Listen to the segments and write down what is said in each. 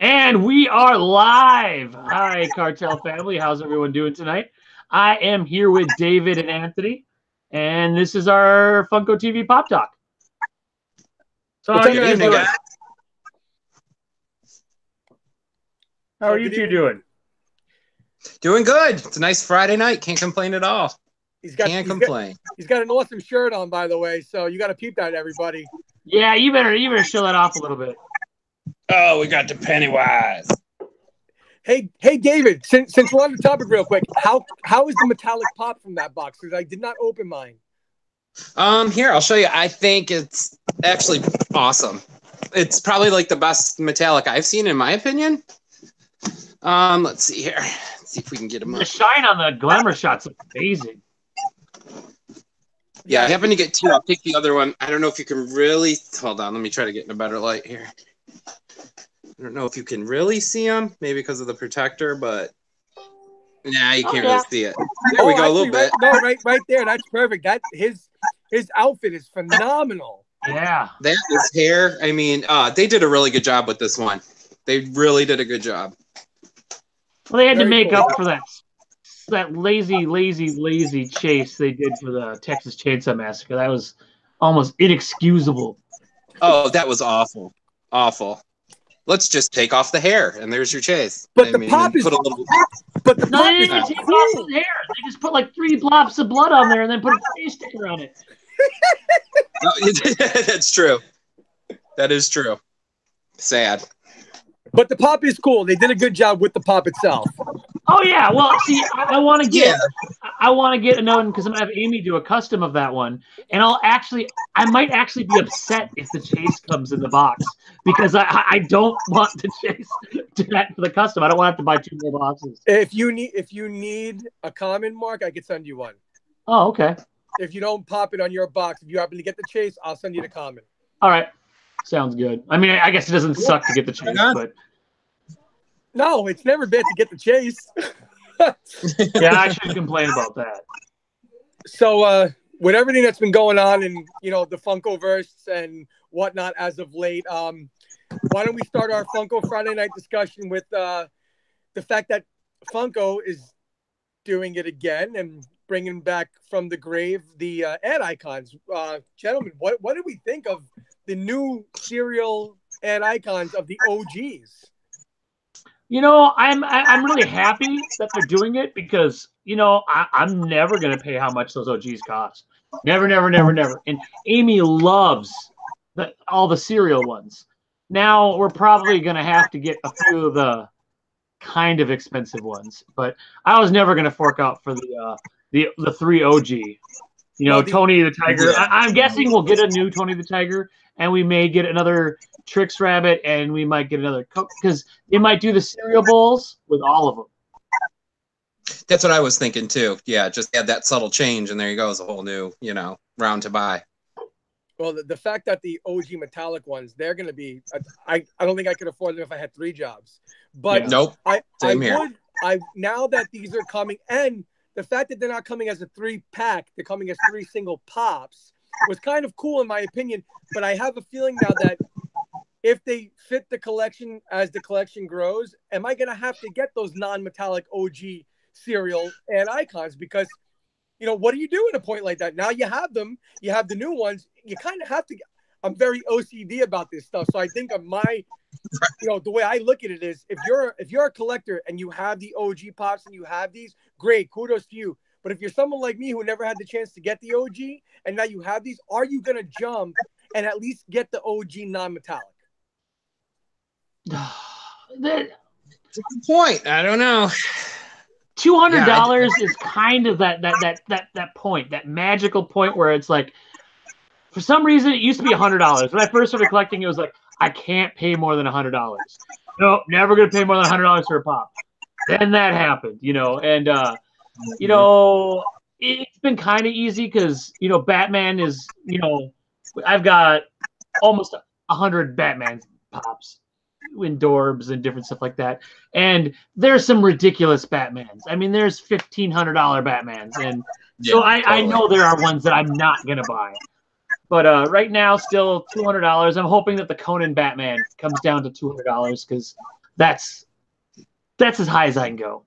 And we are live. Hi, Cartel family. How's everyone doing tonight? I am here with David and Anthony, and this is our Funko TV Pop Talk. So how are you guys doing? How are you two doing? Doing good. It's a nice Friday night. Can't complain at all. Can't complain. He's got an awesome shirt on, by the way, so you got to peep that, everybody. Yeah, you better show that off a little bit. Oh, we got the Pennywise. Hey, David. Since we're on the topic, real quick, how is the metallic pop from that box? Because I did not open mine. Here, I'll show you. I think it's actually awesome. It's probably like the best metallic I've seen, in my opinion. Let's see here. Let's see if we can get him up. The shine on the glamour shots is amazing. Yeah, I happen to get two. I'll take the other one. I don't know if you can really... Hold on, let me try to get in a better light here. I don't know if you can really see them, maybe because of the protector, but... Nah, you can't really see it. There we go, a little bit. Right there. That's perfect. His outfit is phenomenal. Yeah. That is hair. I mean, they did a really good job with this one. They really did a good job. Well, they had to make up for that lazy chase they did for the Texas Chainsaw Massacre. That was almost inexcusable. Oh, that was awful. Awful. Let's just take off the hair, and there's your chase. But the pop is... But they didn't even take off the hair. They just put like 3 blobs of blood on there and then put a face sticker on it. That's true. That is true. Sad. But the pop is cool. They did a good job with the pop itself. Oh yeah. Well, see, I want to get another one because I'm gonna have Amy do a custom of that one, and I might actually be upset if the chase comes in the box because I don't want the chase to that for the custom. I don't want to have to buy 2 more boxes. If you need a common, Mark, I could send you one. Oh, okay. If you don't pop it on your box, if you happen to get the chase, I'll send you the common. All right. Sounds good. I mean, I guess it doesn't suck to get the chase, but no, it's never bad to get the chase. Yeah, I shouldn't complain about that. So, with everything that's been going on in the Funkoverse and whatnot as of late, why don't we start our Funko Friday night discussion with the fact that Funko is doing it again and bringing back from the grave the ad icons. Gentlemen, what do we think of the new serial ad icons of the OGs? I'm really happy that they're doing it because I'm never gonna pay how much those OGs cost. Never. And Amy loves all the serial ones. Now we're probably gonna have to get a few of the kind of expensive ones, but I was never gonna fork out for the 3 OG. Tony the Tiger. Yeah. I'm guessing we'll get a new Tony the Tiger, and we may get another Trix Rabbit, and we might get another Coke, because they might do the cereal bowls with all of them. That's what I was thinking too. Yeah, just add that subtle change, and there you go. It's a whole new, round to buy. Well, the fact that the OG metallic ones, they're going to be, I don't think I could afford them if I had 3 jobs. But nope. Now that these are coming, and the fact that they're not coming as a 3-pack, they're coming as 3 single pops, was kind of cool in my opinion. But I have a feeling now that if they fit the collection as the collection grows, am I going to have to get those non-metallic OG cereal and icons? Because, what do you do at a point like that? Now you have them, you have the new ones, you kind of have to. I'm very OCD about this stuff. So I think of my, the way I look at it is, if you're a collector and you have the OG pops and you have these, great, kudos to you. But if you're someone like me who never had the chance to get the OG and now you have these, are you going to jump and at least get the OG non-metallic? That's a good point. I don't know. $200 is kind of that point, that magical point where it's like, for some reason, it used to be $100. When I first started collecting, it was like, I can't pay more than $100. No, never going to pay more than $100 for a pop. Then that happened, and, it's been kind of easy because, Batman is, I've got almost 100 Batman pops in Dorbs and different stuff like that. And there's some ridiculous Batmans. I mean, there's $1,500 Batmans. And so I know there are ones that I'm not going to buy. But right now, still $200. I'm hoping that the Conan Batman comes down to $200 because that's as high as I can go.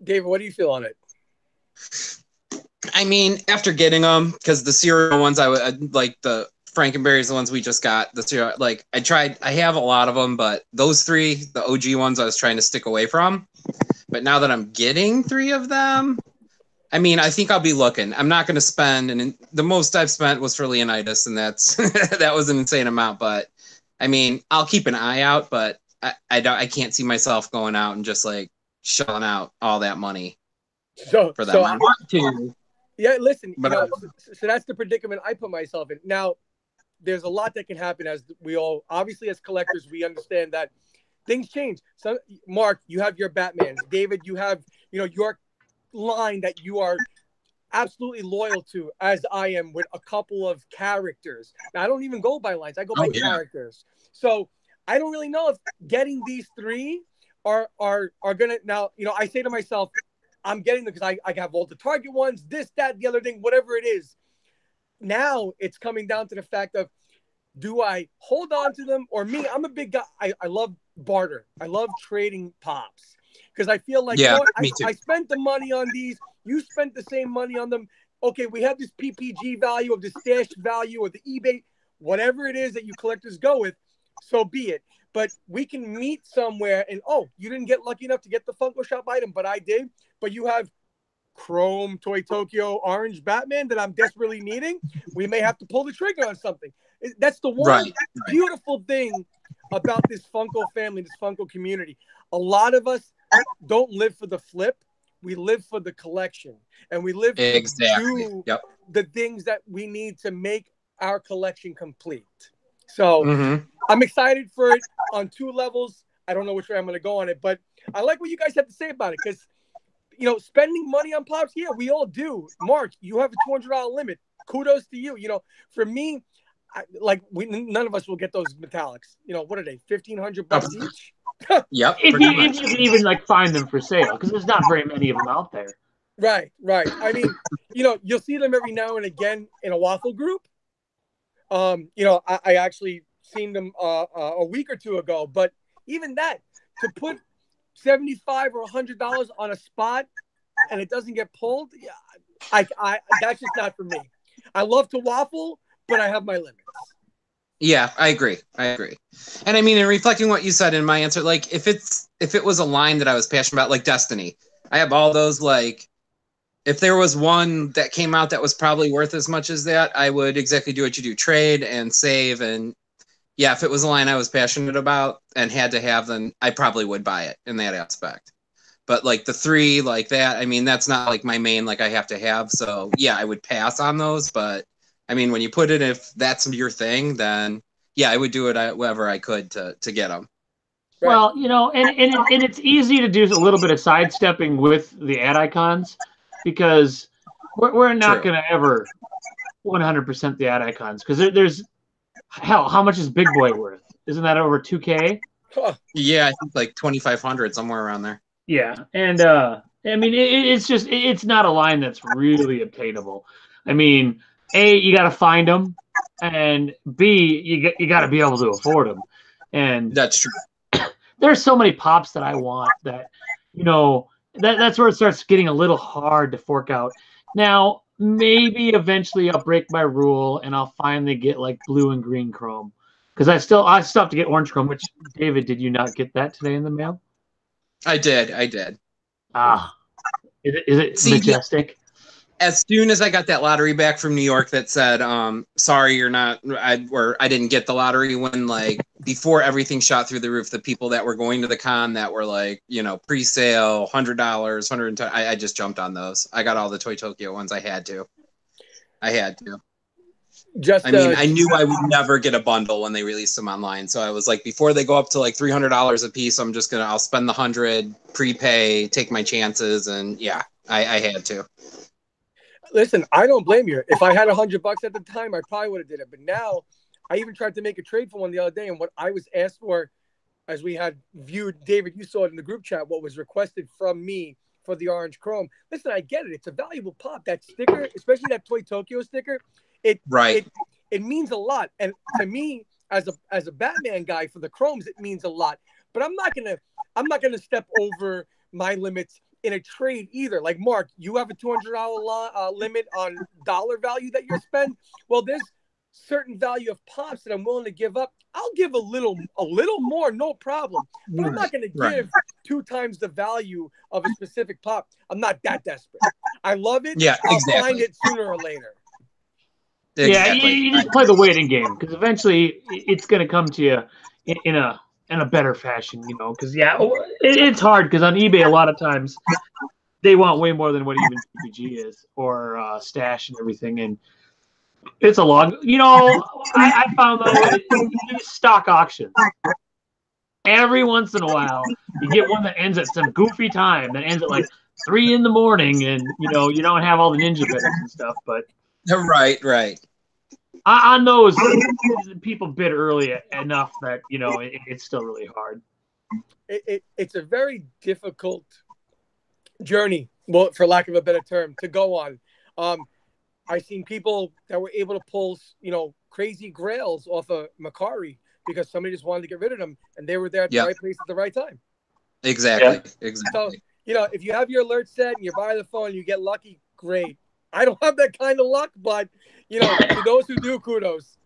David, what do you feel on it? I mean, after getting them, because the cereal ones, I would like the Frankenberries, the ones we just got. The cereal, like I have a lot of them, but those three, the OG ones, I was trying to stick away from. But now that I'm getting 3 of them, I mean, I think I'll be looking. I'm not going to spend, and the most I've spent was for Leonidas, and that's that was an insane amount. But I mean, I'll keep an eye out, but I can't see myself going out and just like shelling out all that money for them. I want to. Yeah, listen, but so that's the predicament I put myself in. Now, there's a lot that can happen, as we all, obviously as collectors, we understand that things change. So, Mark, you have your Batmans. David, you have, your line that you are absolutely loyal to, as I am with a couple of characters. Now, I don't even go by lines. I go by characters. So I don't really know if getting these 3 are going to, now, I say to myself, I'm getting them because I have all the Target ones, this, that, the other thing, whatever it is. Now it's coming down to the fact of, do I hold on to them? Or me, I'm a big guy. I love barter. I love trading pops because I feel like, me too. I spent the money on these. You spent the same money on them. Okay, we have this PPG value of the stash value or the eBay, whatever it is that you collectors go with, so be it. But we can meet somewhere and, you didn't get lucky enough to get the Funko Shop item, but I did. But you have Chrome, Toy Tokyo, Orange Batman that I'm desperately needing. We may have to pull the trigger on something. That's the one beautiful thing about this Funko family, this Funko community. A lot of us don't live for the flip. We live for the collection. And we live to do the things that we need to make our collection complete. So I'm excited for it on 2 levels. I don't know which way I'm going to go on it, but I like what you guys have to say about it because, spending money on pops, we all do. Mark, you have a $200 limit. Kudos to you. For me, none of us will get those metallics. What are they? $1,500 each. Yep. If you can even find them for sale, because there's not very many of them out there. Right. I mean, you'll see them every now and again in a waffle group. I actually seen them a week or 2 ago, but even that, to put $75 or $100 on a spot and it doesn't get pulled, I that's just not for me. I love to waffle, but I have my limits. Yeah, I agree. And I mean, in reflecting what you said in my answer, like if it was a line that I was passionate about, like Destiny, I have all those, like if there was one that came out that was probably worth as much as that, I would exactly do what you do, trade and save. And yeah, if it was a line I was passionate about and had to have, then I probably would buy it in that aspect. But like the 3 like that, I mean, that's not like my main, like I have to have. So yeah, I would pass on those. But I mean, when you put it, if that's your thing, then yeah, I would do it whatever I could to get them. Right. Well, and it's easy to do a little bit of sidestepping with the ad icons because we're not going to ever 100% the ad icons because there's hell, how much is Big Boy worth? Isn't that over 2K? Yeah, I think like 2,500, somewhere around there. Yeah, and I mean it's not a line that's really obtainable. I mean, A, you got to find them, and B, you got to be able to afford them. And that's true. There's so many pops that I want that, that's where it starts getting a little hard to fork out. Now, maybe eventually I'll break my rule and I'll finally get like blue and green chrome because I still have to get orange chrome. Which, David, did you not get that today in the mail? I did. Is it majestic? As soon as I got that lottery back from New York that said, sorry, you're not, I didn't get the lottery, when like before everything shot through the roof, the people that were going to the con that were like, pre-sale, $100, $110, I just jumped on those. I got all the Toy Tokyo ones. I had to. I knew I would never get a bundle when they released them online. So I was like, before they go up to like $300 a piece, I'll spend the 100, prepay, take my chances. And yeah, I had to. Listen, I don't blame you. If I had $100 at the time, I probably would have did it. But now, I even tried to make a trade for one the other day, and what I was asked for, as we had viewed, David, you saw it in the group chat, what was requested from me for the orange chrome. Listen, I get it. It's a valuable pop. That sticker, especially that Toy Tokyo sticker, it means a lot. And to me, as a Batman guy for the chromes, it means a lot. but I'm not gonna step over my limits in a trade either. Like Mark, you have a $200 limit on dollar value that you're spend. Well, there's certain value of pops that I'm willing to give up. I'll give a little more, no problem. But I'm not going to give 2 times the value of a specific pop. I'm not that desperate. I love it. Yeah, I'll exactly. find it sooner or later. Exactly. Yeah, you just play the waiting game because eventually it's going to come to you in a better fashion, you know. Because it's hard because on eBay a lot of times they want way more than what even PPG is or stash and everything, and it's a long. You know, I found though these stock auctions. Every once in a while, you get one that ends at some goofy time that ends at like 3 in the morning, and you know you don't have all the ninja bidders and stuff. But right. on those, people bid early enough that you know it's still really hard. It's a very difficult journey, well, for lack of a better term, to go on. I've seen people that were able to pull, you know, crazy grails off of Macari because somebody just wanted to get rid of them, and they were there at the right place at the right time. Exactly. So, you know, if you have your alert set and you're by the phone, you get lucky, great. I don't have that kind of luck, but, you know, to those who do, kudos.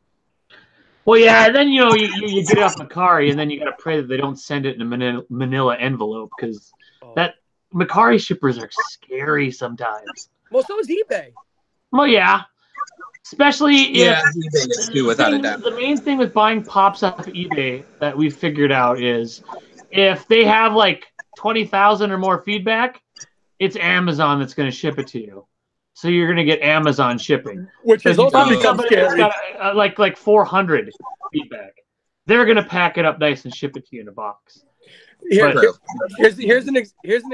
Well, yeah, and then, you know, you get it off Macari, and then you got to pray that they don't send it in a manila envelope because that Macari shippers are scary sometimes. Well, so is eBay. Well, yeah. Especially if eBay is too, without a doubt. The main thing with buying pops off of eBay that we've figured out is if they have like 20,000 or more feedback, it's Amazon that's going to ship it to you. So you're going to get Amazon shipping, which is also become scary. Got, like 400 feedback. They're going to pack it up nice and ship it to you in a box. Here's an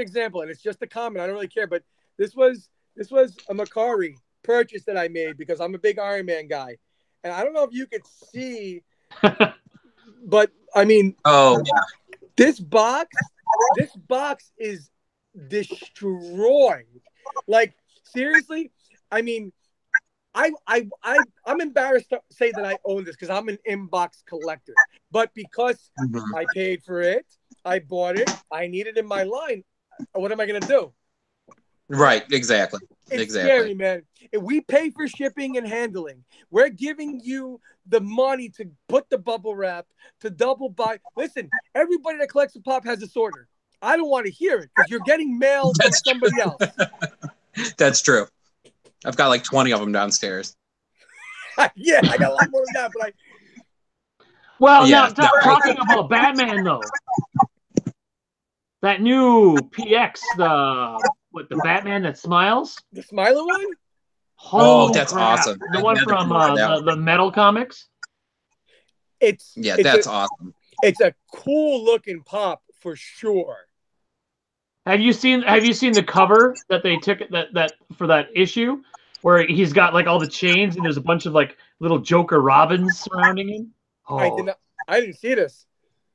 example, and it's just a comment. I don't really care, but this was a Macari purchase that I made because I'm a big Iron Man guy, and I don't know if you could see, but I mean, this box is destroyed. Like seriously, I mean, I'm embarrassed to say that I own this because I'm an inbox collector, but because I paid for it, I bought it, I need it in my line. What am I gonna do? Right, exactly. It's scary, man. If we pay for shipping and handling, we're giving you the money to put the bubble wrap, to double buy. Listen, everybody that collects a pop has a sorter. I don't want to hear it because you're getting mail from somebody else. That's true. I've got like 20 of them downstairs. Yeah, I got a lot more than that, but talking about Batman though. That new PX, the Batman that smiles? The smiler one? That's awesome. The one from the Metal comics? That's awesome. It's a cool looking pop for sure. Have you seen the cover that they took that for that issue where he's got like all the chains and there's a bunch of like little Joker Robins surrounding him? I didn't see this.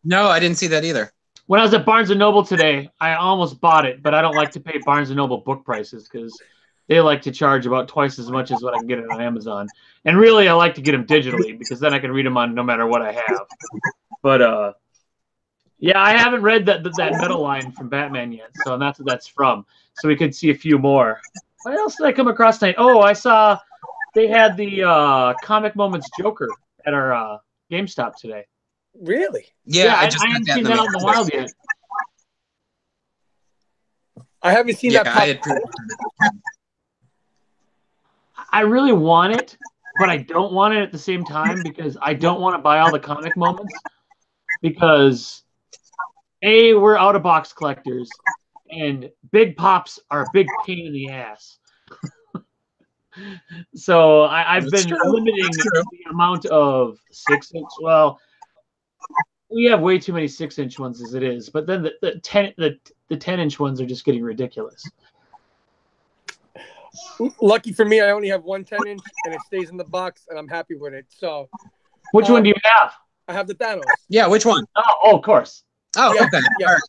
No, I didn't see that either. When I was at Barnes & Noble today, I almost bought it, but I don't like to pay Barnes & Noble book prices because they like to charge about twice as much as what I can get it on Amazon. And really, I like to get them digitally because then I can read them on no matter what I have. But, yeah, I haven't read that Metal line from Batman yet, so that's what that's from. So we could see a few more. What else did I come across tonight? Oh, I saw they had the Comic Moments Joker at our GameStop today. Really? Yeah, I haven't seen that on the wild yet. I haven't seen that pop. I really want it, but I don't want it at the same time because I don't want to buy all the comic moments because we're out of box collectors and big pops are a big pain in the ass. So I've been limiting the amount of 6-inch. Well, we have way too many 6-inch ones as it is, but then the 10-inch ones are just getting ridiculous. Lucky for me, I only have one 10-inch, and it stays in the box, and I'm happy with it. So, which one do you have? I have the Thanos. Yeah, which one? Oh, of course. Oh, yeah, okay. Yeah. All right.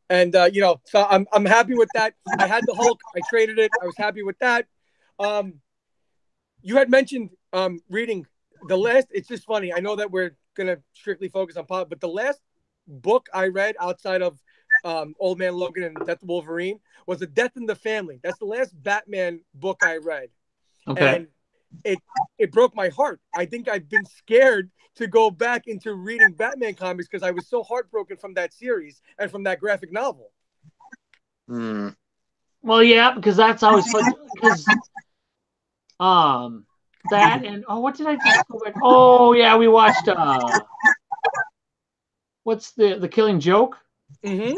And you know, so I'm happy with that. I had the Hulk. I traded it. I was happy with that. You had mentioned reading the last. It's just funny. I know that we're gonna strictly focus on pop, but the last book I read outside of Old Man Logan and Death of Wolverine was A Death in the Family. That's the last Batman book I read. Okay. And it broke my heart. I think I've been scared to go back into reading Batman comics because I was so heartbroken from that series and from that graphic novel. Hmm. Well, yeah, because that's always fun. Because that and what did I just go back? Oh yeah, we watched what's the Killing Joke? Mm-hmm.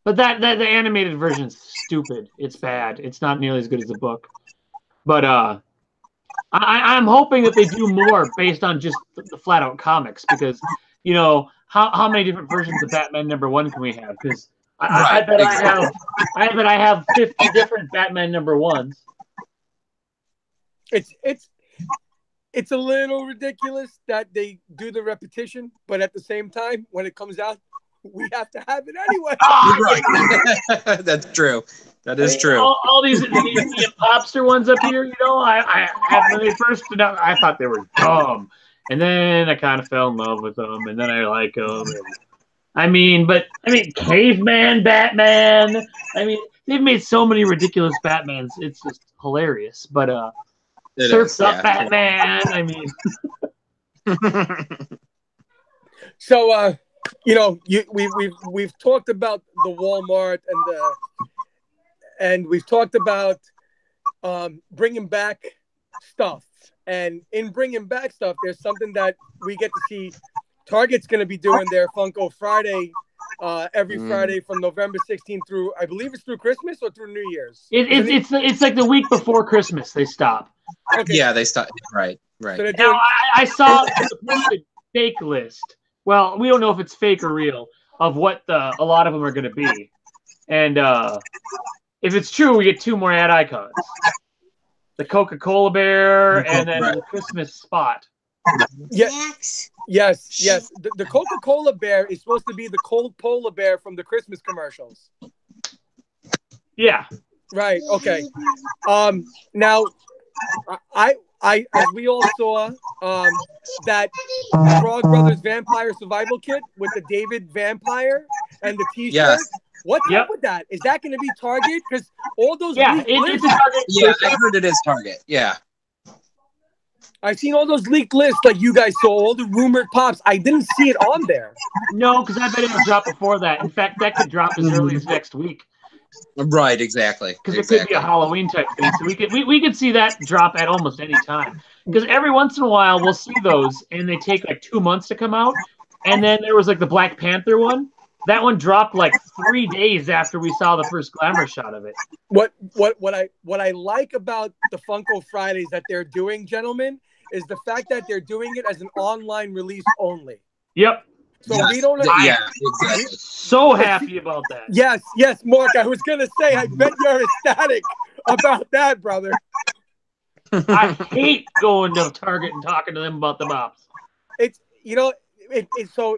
But that the animated version's stupid. It's bad. It's not nearly as good as the book. But I'm hoping that they do more based on just the flat out comics because how many different versions of Batman #1 can we have? Because I bet exactly. I have 50 different Batman #1s. It's a little ridiculous that they do the repetition, but at the same time, when it comes out, we have to have it anyway. Right. That's true. That is true. All these popster ones up here, I when they first stood out, I thought they were dumb, and then I kind of fell in love with them, and then I like them. Caveman Batman. They've made so many ridiculous Batmans. It's just hilarious. But Surf's Up Batman. So we've talked about the Walmart and we've talked about bringing back stuff. And in bringing back stuff, there's something that we get to see. Target's going to be doing their Funko Friday every Friday from November 16th through, I believe it's through Christmas or through New Year's. It's like the week before Christmas they stop. Okay. Yeah, they stop. Right. So doing... Now I saw the fake list. Well, we don't know if it's fake or real of what a lot of them are going to be, and if it's true, we get 2 more ad icons: the Coca-Cola bear and then the Christmas spot. Yes. The Coca-Cola bear is supposed to be the cold polar bear from the Christmas commercials. Yeah. Right. Okay. Now, I as we all saw, that Frog Brothers Vampire Survival Kit with the David Vampire and the T-shirt. Yes. What's up with that? Is that going to be Target? Because all those it's a Target. Yeah, I heard it is Target. Yeah. I've seen all those leaked lists like you guys saw, all the rumored pops. I didn't see it on there. No, because I bet it'll drop before that. In fact, that could drop as early as next week. Right, exactly. Because it could be a Halloween type thing. So we could see that drop at almost any time. Because every once in a while we'll see those and they take like 2 months to come out. And then there was like the Black Panther one. That one dropped like 3 days after we saw the first glamour shot of it. What I like about the Funko Fridays that they're doing, gentlemen, is the fact that they're doing it as an online release only. Yep. So we don't. Exactly. So happy about that. Yes, Mark. I was gonna say, I bet you're ecstatic about that, brother. I hate going to Target and talking to them about the bops. It's almost, it's a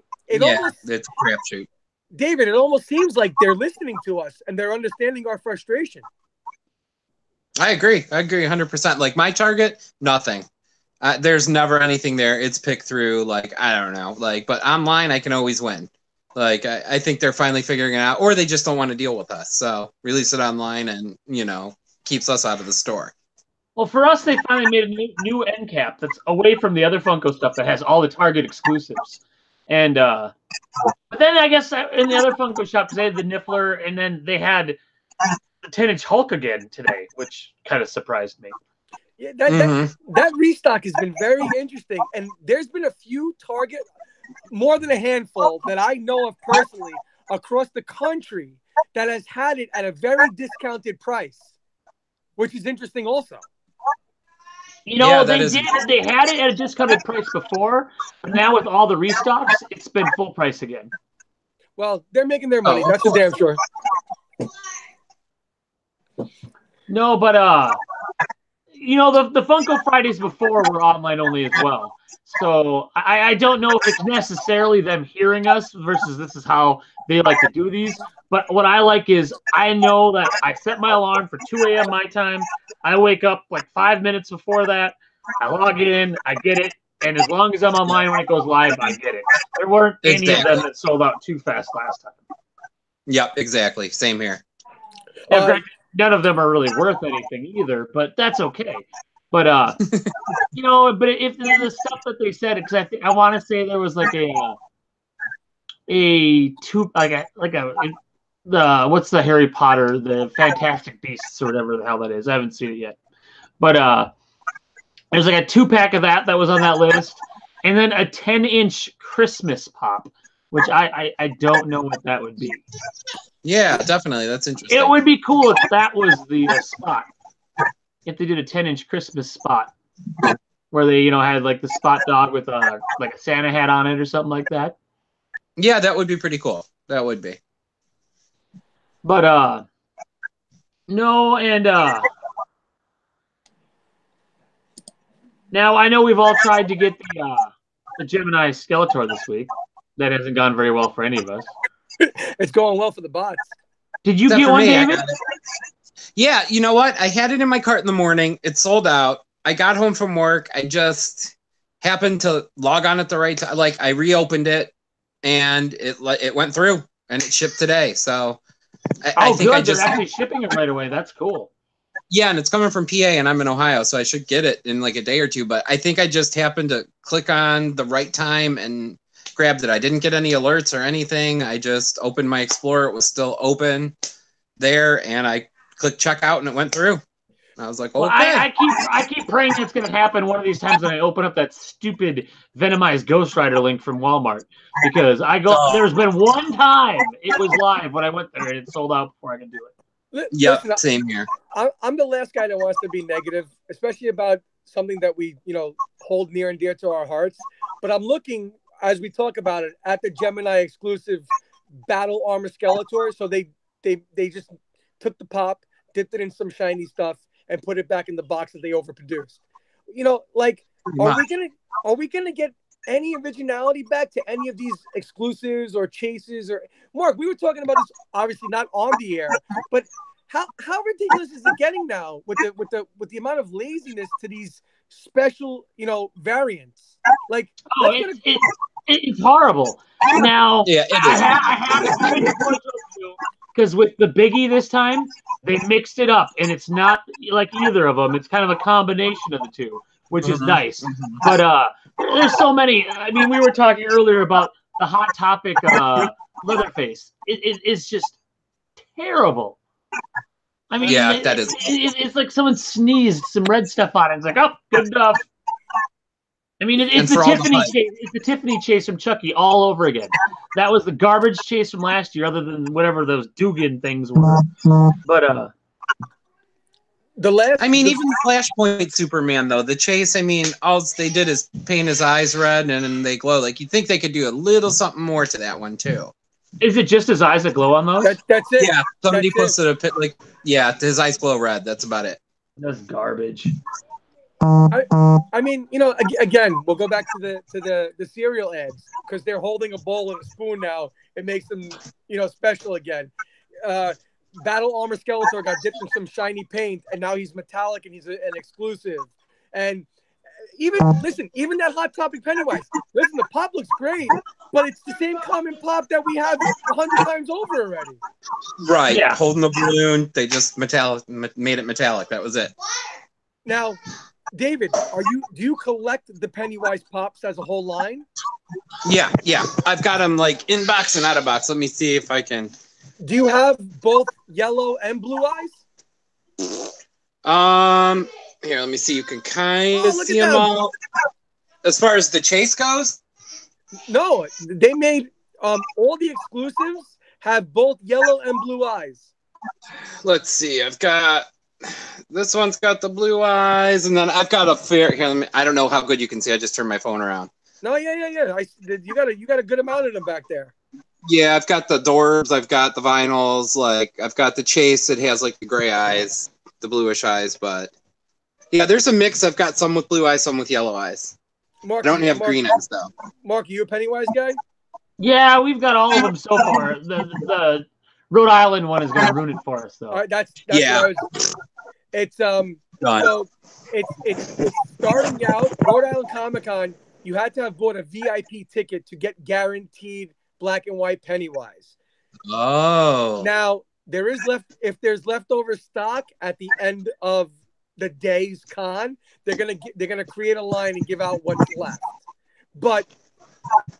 crapshoot. David, it almost seems like they're listening to us and they're understanding our frustration. I agree 100%. Like my Target, nothing. There's never anything there. It's picked through, like, I don't know. Like, but online, I can always win. Like, I think they're finally figuring it out, or they just don't want to deal with us. So release it online and, keeps us out of the store. Well, for us, they finally made a new end cap that's away from the other Funko stuff that has all the Target exclusives. And, but then I guess in the other Funko shop, because they had the Niffler, and then they had the 10-inch Hulk again today, which kind of surprised me. Yeah, that restock has been very interesting, and there's been a few Target, more than a handful that I know of personally across the country that has had it at a very discounted price, which is interesting also. They had it at a discounted price before, but now with all the restocks, it's been full price again. Well, they're making their money. That's for damn sure. No, but the Funko Fridays before were online only as well. So I don't know if it's necessarily them hearing us versus this is how they like to do these. But what I like is I know that I set my alarm for 2 a.m. my time. I wake up like 5 minutes before that. I log in, I get it, and as long as I'm online when it goes live, I get it. There weren't any of them that sold out too fast last time. Yep, exactly. Same here. Now, none of them are really worth anything either, but that's okay. But you know, but if the stuff that they said, because I want to say there was like what's the Harry Potter, the Fantastic Beasts or whatever the hell that is. I haven't seen it yet, but there's like a 2-pack of that was on that list, and then a 10-inch Christmas pop, which I don't know what that would be. Yeah, definitely. That's interesting. It would be cool if that was the spot. If they did a 10-inch Christmas spot where they, had like the spot dog with like a Santa hat on it or something like that. Yeah, that would be pretty cool. That would be. But no, and now I know we've all tried to get the Gemini Skeletor this week. That hasn't gone very well for any of us. It's going well for the bots. Did you get one, David? Yeah, you know what? I had it in my cart in the morning. It sold out. I got home from work. I just happened to log on at the right time. Like, I reopened it, and it went through, and it shipped today. So I think they're actually shipping it right away. That's cool. Yeah, and it's coming from PA, and I'm in Ohio, so I should get it in like a day or two. But I think I just happened to click on the right time and grabbed it. I didn't get any alerts or anything. I just opened my Explorer. It was still open there, and I clicked checkout, and it went through. And I was like, okay. Well, I keep praying that's going to happen one of these times when I open up that stupid Venomized Ghost Rider link from Walmart, because there's been one time it was live when I went there, and it sold out before I could do it. Yep, same here. I'm the last guy that wants to be negative, especially about something that we, hold near and dear to our hearts. But I'm looking, as we talk about it, at the Gemini exclusive Battle Armor Skeletor. So they just took the pop, dipped it in some shiny stuff, and put it back in the box that they overproduced. Are we gonna get any originality back to any of these exclusives or chases? Or Mark, we were talking about this, obviously not on the air, but how ridiculous is it getting now with the amount of laziness to these special variants? Like, it's horrible. Now, yeah, I have because with the Biggie this time, they mixed it up, and it's not like either of them. It's kind of a combination of the two, which is nice. But there's so many. I mean, we were talking earlier about the Hot Topic Leatherface. It's just terrible. I mean, yeah, that is. It's like someone sneezed some red stuff on it. It's like, oh, good enough. I mean, it's the Tiffany chase. It's the Tiffany chase from Chucky all over again. That was the garbage chase from last year, other than whatever those Dugan things were. But even Flashpoint Superman though, the chase. I mean, all they did is paint his eyes red and then they glow. Like, you'd think they could do a little something more to that one too. Is it just his eyes that glow on those? That's it. Yeah, somebody posted a pic. Like, yeah, his eyes glow red. That's about it. That's garbage. I mean, again, we'll go back to the cereal ads, because they're holding a bowl and a spoon now. It makes them, special again. Battle Armor Skeletor got dipped in some shiny paint, and now he's metallic and he's an exclusive. And even that Hot Topic Pennywise. Listen, the pop looks great, but it's the same common pop that we have 100 times over already. Right. Yeah. Holding the balloon, they just made it metallic. That was it. Now, David, do you collect the Pennywise pops as a whole line? Yeah. I've got them like in box and out of box. Let me see if I can. Do you have both yellow and blue eyes? Here, let me see. You can kind of see them all. As far as the chase goes? No, they made all the exclusives have both yellow and blue eyes. Let's see. I've got this one's got the blue eyes, and then I've got a fair here. I don't know how good you can see. I just turned my phone around. No, yeah. You got a good amount of them back there. Yeah, I've got the Dorbs. I've got the vinyls. Like, I've got the chase. It has like the gray eyes, the bluish eyes, but yeah, there's a mix. I've got some with blue eyes, some with yellow eyes. Mark, I don't have green eyes though. Mark, are you a Pennywise guy? Yeah, we've got all of them so far. The Rhode Island one is going to ruin it for us, though. All right, that's yeah. It's so it's starting out Rhode Island Comic-Con. you had to have bought a VIP ticket to get guaranteed black and white Pennywise. Oh. Now, if there's leftover stock at the end of the day's con, they're gonna create a line and give out what's left. But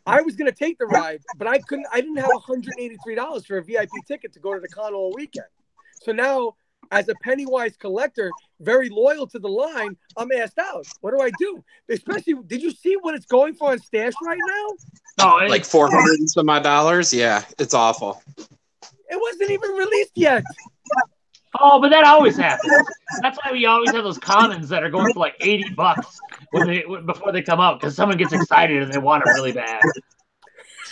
I was gonna take the ride, but I didn't have $183 for a VIP ticket to go to the con all weekend. So now, as a Pennywise collector, very loyal to the line, I'm asked out. What do I do? Especially, did you see what it's going for on Stash right now? Oh, Like $400 and some odd dollars. Yeah, it's awful. It wasn't even released yet. Oh, but that always happens. That's why we always have those commons that are going for like $80 before they come out, because someone gets excited and they want it really bad.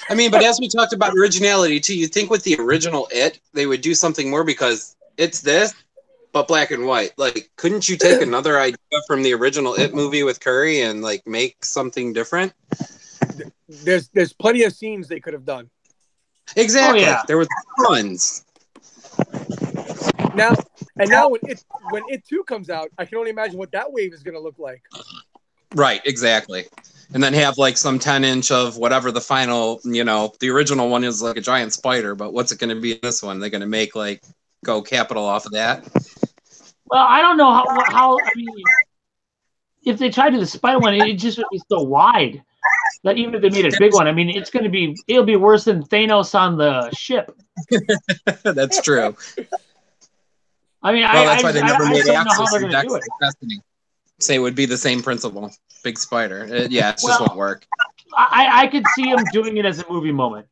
I mean, but as we talked about originality too, you think with the original It, they would do something more because it's this, but black and white. Like, couldn't you take another idea from the original It movie with Curry and like make something different? There's plenty of scenes they could have done. Exactly. Oh, yeah. There were tons. Now when it 2 comes out, I can only imagine what that wave is going to look like. Right, exactly. And then have like some 10-inch of whatever the final, the original one is like a giant spider, but what's it going to be in this one? They're going to make like go capital off of that? Well, I don't know how I mean, if they tried to do the spider one, it just would be so wide that even if they made a big one, I mean, it'll be worse than Thanos on the ship. That's true. I mean, that's why they never made don't know how Axis they're and going to do Dex it. Destiny. Say it would be the same principle. Big spider. It just won't work. I could see them doing it as a movie moment.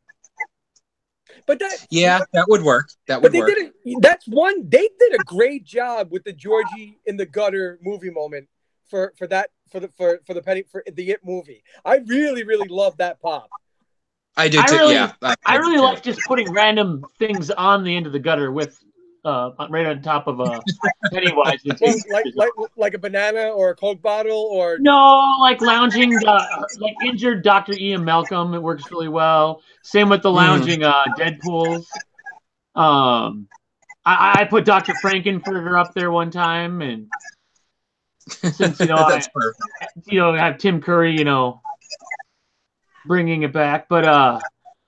But that would work. That would work. They did a great job with the Georgie in the gutter movie moment for the It movie. I really, really love that pop. I do too. I really like just putting random things on the end of the gutter with right on top of a Pennywise. like a banana or a Coke bottle, or no, like lounging, like injured Dr. Ian Malcolm. It works really well. Same with the lounging Deadpools. I put Dr. Frankenfurter up there one time, and since that's perfect. Have Tim Curry, bringing it back, but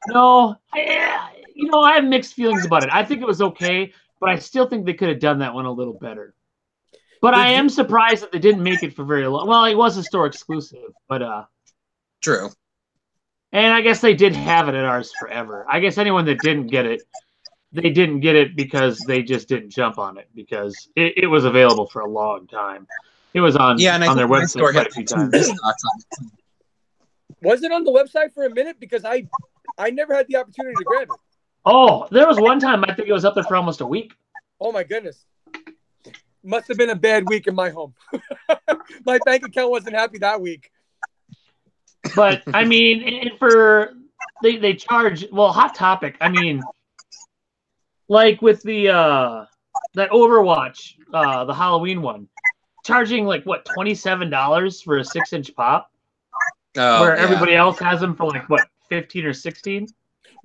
no, I have mixed feelings about it. I think it was okay, but I still think they could have done that one a little better. But I am surprised that they didn't make it for very long. Well, it was a store exclusive, but true. And I guess they did have it at ours forever. I guess anyone that didn't get it, they didn't get it because they just didn't jump on it, because it was available for a long time. It was on their website quite a few times. Was it on the website for a minute? Because I never had the opportunity to grab it. Oh, there was one time I think it was up there for almost a week. Oh my goodness. Must have been a bad week in my home. My bank account wasn't happy that week. But I mean, they charge, well, Hot Topic. I mean, like with the that Overwatch, the Halloween one, charging like what, $27 for a 6-inch pop, where everybody else has them for like what, 15 or 16.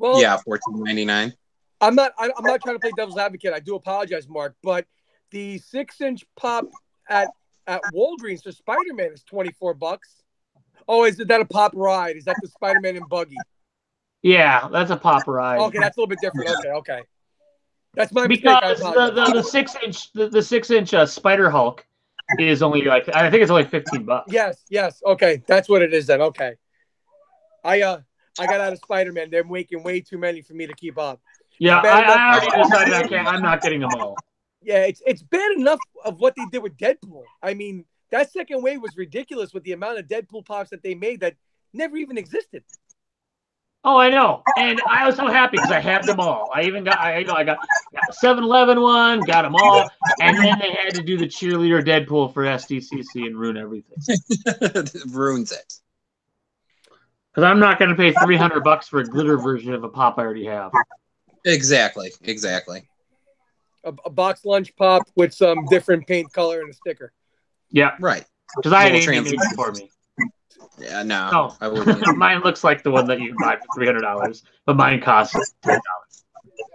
Well, yeah, $14.99. I'm not trying to play devil's advocate. I do apologize, Mark, but the 6-inch pop at Walgreens for Spider-Man is $24. Oh, is that a pop ride? Is that the Spider-Man and Buggy? Yeah, that's a pop ride. Okay, that's a little bit different. Okay. That's my because mistake. the 6-inch Spider Hulk is only like, I think it's only $15. Yes. Okay, that's what it is then. Okay. I got out of Spider-Man. They're making way too many for me to keep up. Yeah, I already decided I'm not getting them all. Yeah, it's bad enough of what they did with Deadpool. I mean, that second wave was ridiculous with the amount of Deadpool pops that they made that never even existed. Oh, I know, and I was so happy because I have them all. I even got, I got the 7-Eleven one, got them all, and then they had to do the cheerleader Deadpool for SDCC and ruin everything. Ruins it. Because I'm not going to pay $300 for a glitter version of a pop I already have. Exactly. A box lunch pop with some different paint color and a sticker. Yeah, right. Because I had Amy make it for me. Yeah, no. I wouldn't. Mine looks like the one that you can buy for $300, but mine costs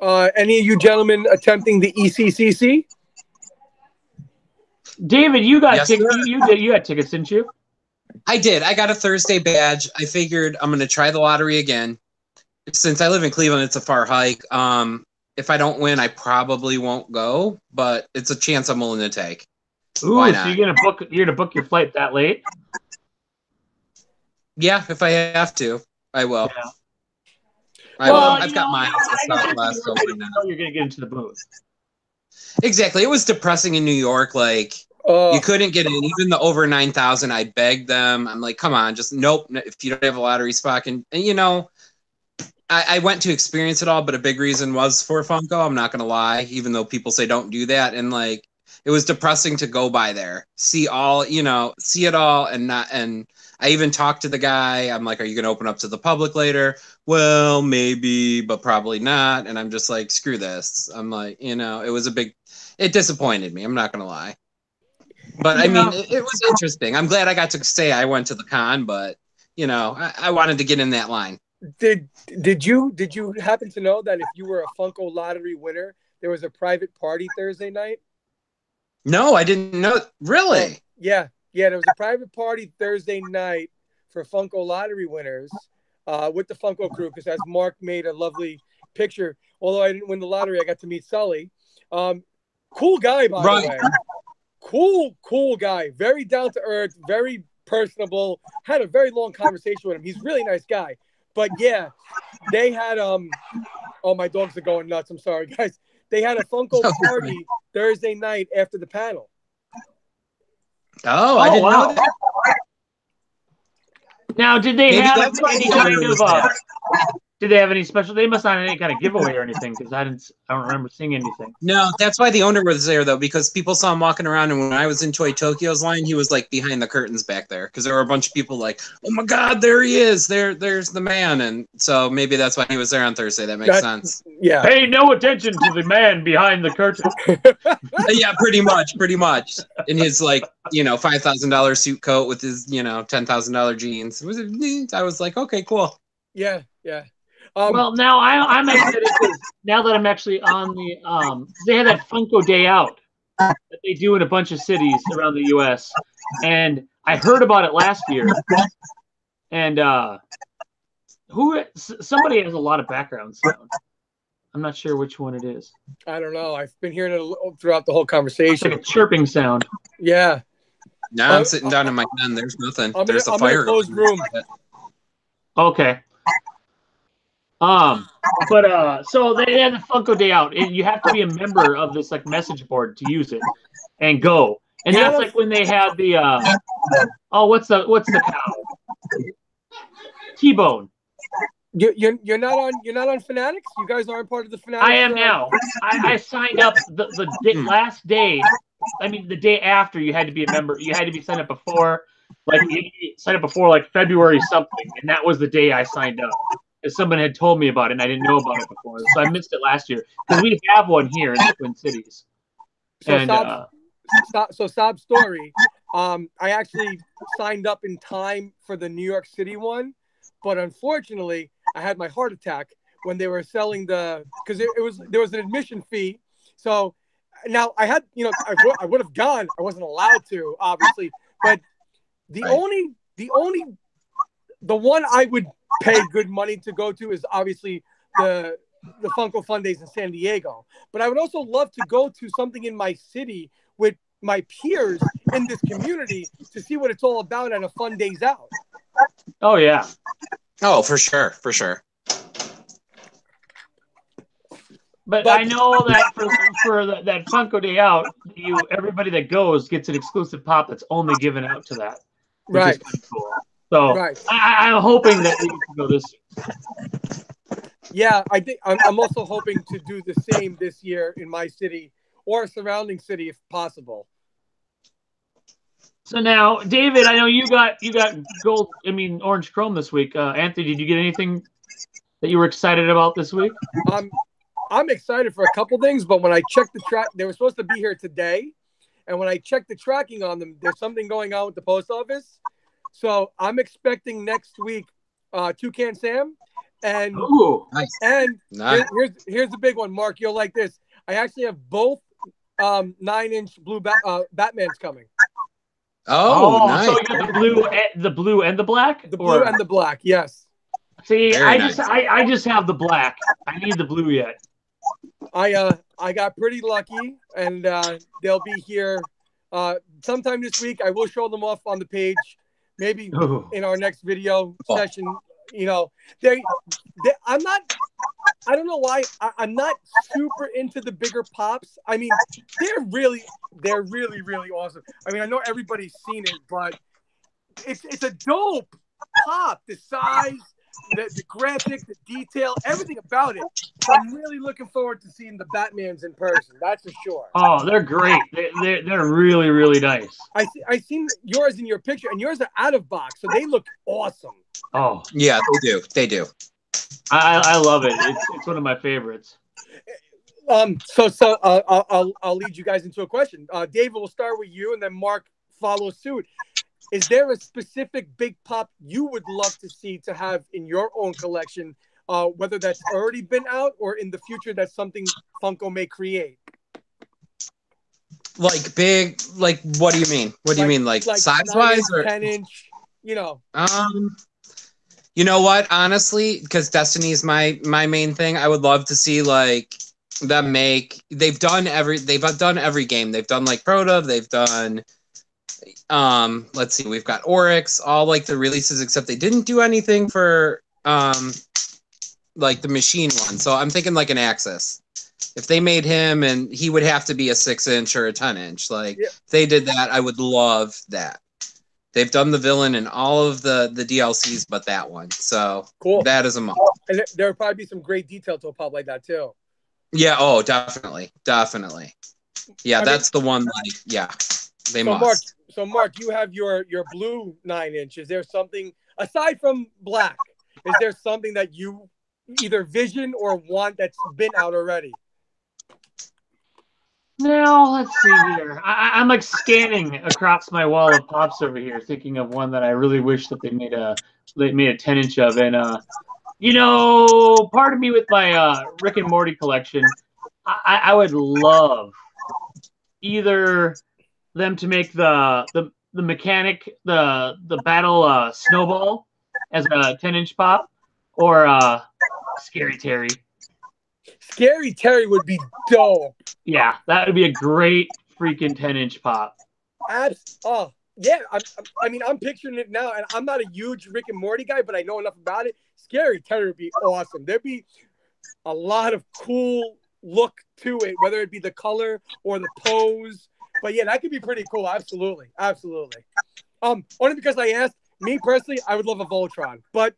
$10. Any of you gentlemen attempting the ECCC? David, you got tickets. You had tickets, didn't you? I did. I got a Thursday badge. I figured I'm going to try the lottery again. Since I live in Cleveland, it's a far hike. If I don't win, I probably won't go, but it's a chance I'm willing to take. Ooh, Why so not? you're gonna book your flight that late? Yeah, if I have to, I will. Yeah. I will. Well, I've got miles to Southwest, so why not? You're gonna get into the booth. Exactly. It was depressing in New York. Like, you couldn't get in. Even the over 9,000, I begged them. I'm like, come on, just nope. If you don't have a lottery spot, and you know, I went to experience it all, but a big reason was for Funko. I'm not gonna lie, even though people say don't do that, and like, it was depressing to go by there, see all, you know, see it all, and not. And I even talked to the guy. I'm like, are you gonna open up to the public later? Well, maybe, but probably not. And I'm just like, screw this. I'm like, you know, it disappointed me. I'm not gonna lie. But I mean, it was interesting. I'm glad I got to say I went to the con, but you know, I wanted to get in that line. Did you happen to know that if you were a Funko lottery winner, there was a private party Thursday night? No, I didn't know. Really? Yeah. There was a private party Thursday night for Funko lottery winners with the Funko crew, because as Mark made a lovely picture, although I didn't win the lottery, I got to meet Sully. Cool guy, by the way. Cool guy. Very down to earth, very personable. Had a very long conversation with him. He's a really nice guy. But yeah, they had oh, my dogs are going nuts. I'm sorry, guys. They had a Funko party Thursday night after the panel. Oh, I didn't know that. Now, did they have any kind of did they have any special? They must not have any kind of giveaway or anything, because I don't remember seeing anything. No, that's why the owner was there though, because people saw him walking around, and when I was in Toy Tokyo's line, he was like behind the curtains back there, because there were a bunch of people like, oh my God, there he is, there's the man, and so maybe that's why he was there on Thursday. That makes sense. Yeah. Pay no attention to the man behind the curtain. Yeah, pretty much, in his like, you know, $5,000 suit coat with his, you know, $10,000 jeans. I was like, okay, cool. Yeah. Well, now I'm excited because now that I'm actually on the they had that Funko Day Out that they do in a bunch of cities around the U.S. and I heard about it last year. And somebody has a lot of background sound. I'm not sure which one it is. I don't know. I've been hearing it throughout the whole conversation. It's like a chirping sound. Yeah. No, I'm sitting down in my den. There's nothing. There's a fire. In a closed room. Okay. So they had the Funko Day Out, and you have to be a member of this like message board to use it and go. And that's like when they had the what's the cow? T-Bone. You're not on Fanatics? You guys aren't part of the Fanatics? I am now. I signed up the last day. I mean, the day after you had to be a member. You had to be signed up before, like February something, and that was the day I signed up. Because someone had told me about it, and I didn't know about it before, so I missed it last year. Because we have one here in the Twin Cities. So sob story. I actually signed up in time for the New York City one, but unfortunately, I had my heart attack when they were selling because there was an admission fee. So now I had, you know, I would have gone. I wasn't allowed to, obviously, but the one I would pay good money to go to is obviously the Funko Fun Days in San Diego. But I would also love to go to something in my city with my peers in this community to see what it's all about at a Fun Days Out. Oh yeah. Oh, for sure. But I know that for that Funko Day Out, everybody that goes gets an exclusive pop that's only given out to that. Which Right. Is kind of cool. So I'm hoping that we can go this year. Yeah, I think I'm also hoping to do the same this year in my city or a surrounding city if possible. So now, David, I know you got gold. I mean, orange chrome this week. Anthony, did you get anything that you were excited about this week? I'm excited for a couple things, but when I checked the track, they were supposed to be here today, and when I checked the tracking on them, there's something going on with the post office. So I'm expecting next week, Toucan Sam, and Ooh, nice. And here's the big one, Mark. You'll like this. I actually have both 9-inch blue Batmans coming. Oh, nice. So you got the blue and the black. The blue and the black. Yes. See, Very I just have the black. I need the blue yet. I got pretty lucky, and they'll be here sometime this week. I will show them off on the page, maybe in our next video session. You know, I'm not. I don't know why I'm not super into the bigger pops. I mean, they're really awesome. I mean, I know everybody's seen it, but it's a dope pop. The size, the graphic, the detail, everything about it. So I'm really looking forward to seeing the Batmans in person. That's for sure. Oh, they're great. They're really, really nice. I seen yours in your picture, and yours are out of box, so they look awesome. Oh yeah, they do. They do. I love it. It's one of my favorites. So I'll lead you guys into a question. David, we'll start with you, and then Mark follows suit. Is there a specific big pop you would love to see to have in your own collection, whether that's already been out or in the future that's something Funko may create? Like big, like what do you mean? What do you mean, like size-wise or 10-inch? You know. You know what? Honestly, because Destiny's my main thing. I would love to see like them make. They've done every game. They've done like Proto. They've done. Let's see. We've got Oryx. All like the releases, except they didn't do anything for like the machine one. So I'm thinking like an Axis. If they made him, and he would have to be a 6-inch or a 10-inch. Like if they did that, I would love that. They've done the villain in all of the DLCs, but that one. So cool. That is a must. And there would probably be some great detail to a pop like that too. Yeah. Oh, definitely. Yeah, that's the one. Like, yeah, they must. Mark, you have your blue 9-inch. Is there something aside from black? Is there something that you either vision or want that's been out already? Now, let's see here. I'm like scanning across my wall of pops over here, thinking of one that I really wish that they made a 10-inch of. And part of me with my Rick and Morty collection, I would love either them to make the mechanic, the battle snowball as a 10-inch pop, or Scary Terry. Scary Terry would be dope. Yeah, that would be a great freaking 10-inch pop. Oh, yeah. I mean, I'm picturing it now, and I'm not a huge Rick and Morty guy, but I know enough about it. Scary Terry would be awesome. There'd be a lot of cool look to it, whether it be the color or the pose. But yeah, that could be pretty cool. Absolutely. Only because I asked, me personally, I would love a Voltron, but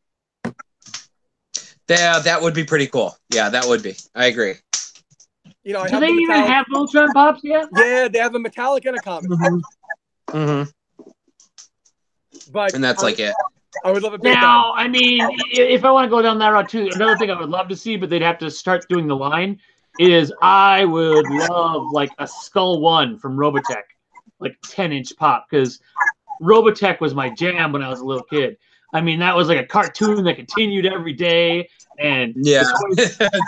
yeah, that would be pretty cool. Yeah, that would be. I agree. You know, do they even have Voltron pops yet? Yeah, they have a metallic and a comic. But and that's like it. I would love a big now. I mean, if I want to go down that route too, another thing I would love to see, but they'd have to start doing the line. Is I would love like a Skull One from Robotech, like 10-inch pop, because Robotech was my jam when I was a little kid. I mean, that was like a cartoon that continued every day, and yeah,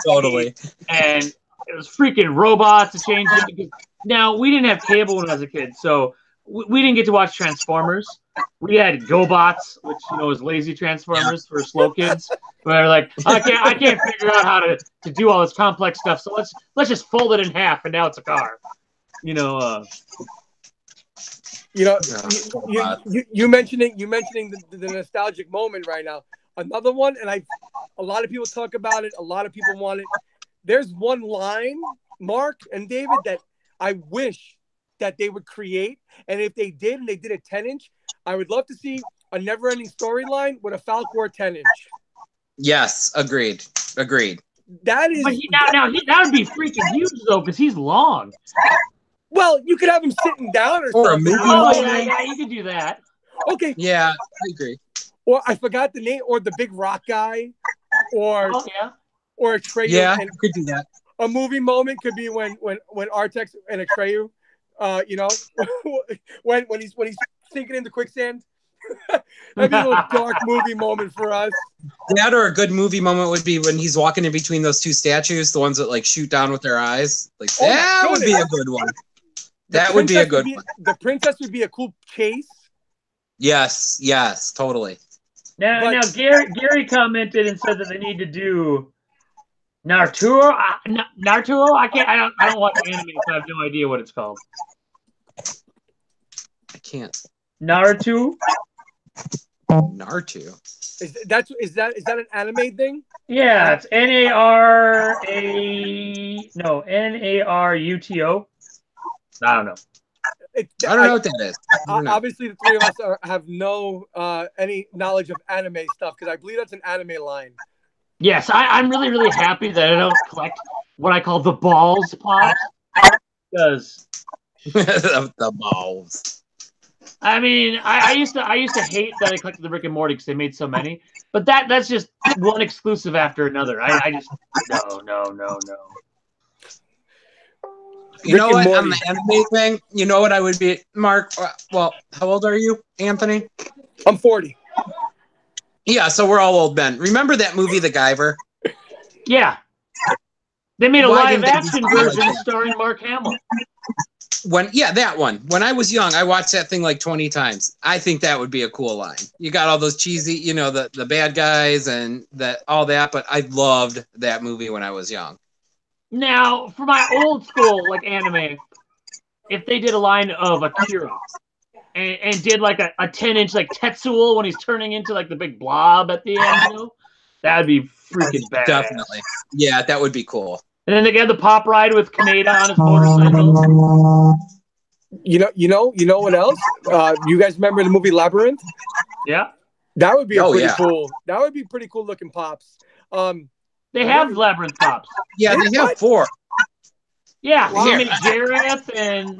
totally. And it was freaking robots to change it. Because now we didn't have cable when I was a kid, so we didn't get to watch Transformers. We had GoBots, which is lazy Transformers for slow kids. Where like I can't figure out how to do all this complex stuff, so let's just fold it in half, and now it's a car. You mentioning the nostalgic moment right now. Another one, and a lot of people talk about it. A lot of people want it. There's one line, Mark and David, that I wish that they would create, and if they did, and they did a 10-inch, I would love to see a never-ending storyline with a Falcor 10-inch. Yes, agreed. That is. But that would be freaking huge though, because he's long. Well, you could have him sitting down or a something. movie. Yeah, you could do that. Okay. Yeah, I agree. Or I forgot the name, or the big rock guy, or Atreyu. Yeah, you could do that. A movie moment could be when Artex and Atreyu, when he's sinking into quicksand. That'd be a little dark movie moment for us. That or a good movie moment would be when he's walking in between those two statues, the ones that like shoot down with their eyes. Like that would be a good one. That would be a good one. The princess would be a cool chase. Yes, totally. Now Gary commented and said that they need to do Naruto. Naruto. I don't watch anime, so I have no idea what it's called. I can't. Naruto. Is that an anime thing? Yeah, it's Naruto. I don't know. I don't know what that is. Obviously, the three of us have no any knowledge of anime stuff because I believe that's an anime line. Yes, I'm really, really happy that I don't collect what I call the balls pops. Because the balls. I mean, I used to hate that I collected the Rick and Morty because they made so many. But that's just one exclusive after another. I just no. You know what? On the anime thing, you know what I would be, Mark? Well, how old are you, Anthony? I'm 40. Yeah, so we're all old men. Remember that movie, The Guyver? Yeah. They made a live-action version starring Mark Hamill. That one. When I was young, I watched that thing like 20 times. I think that would be a cool line. You got all those cheesy, the bad guys and all that, but I loved that movie when I was young. Now, for my old school anime, if they did a line of Akira and did like a 10-inch Tetsuo when he's turning into the big blob at the end, that'd be freaking badass. Definitely. Yeah, that would be cool. And then they get the pop ride with Kaneda on his motorcycle. You know what else? You guys remember the movie Labyrinth? Yeah. That would be cool. That would be pretty cool looking pops. They have Labyrinth pops. Yeah, they have 4. Yeah, they made Jareth, and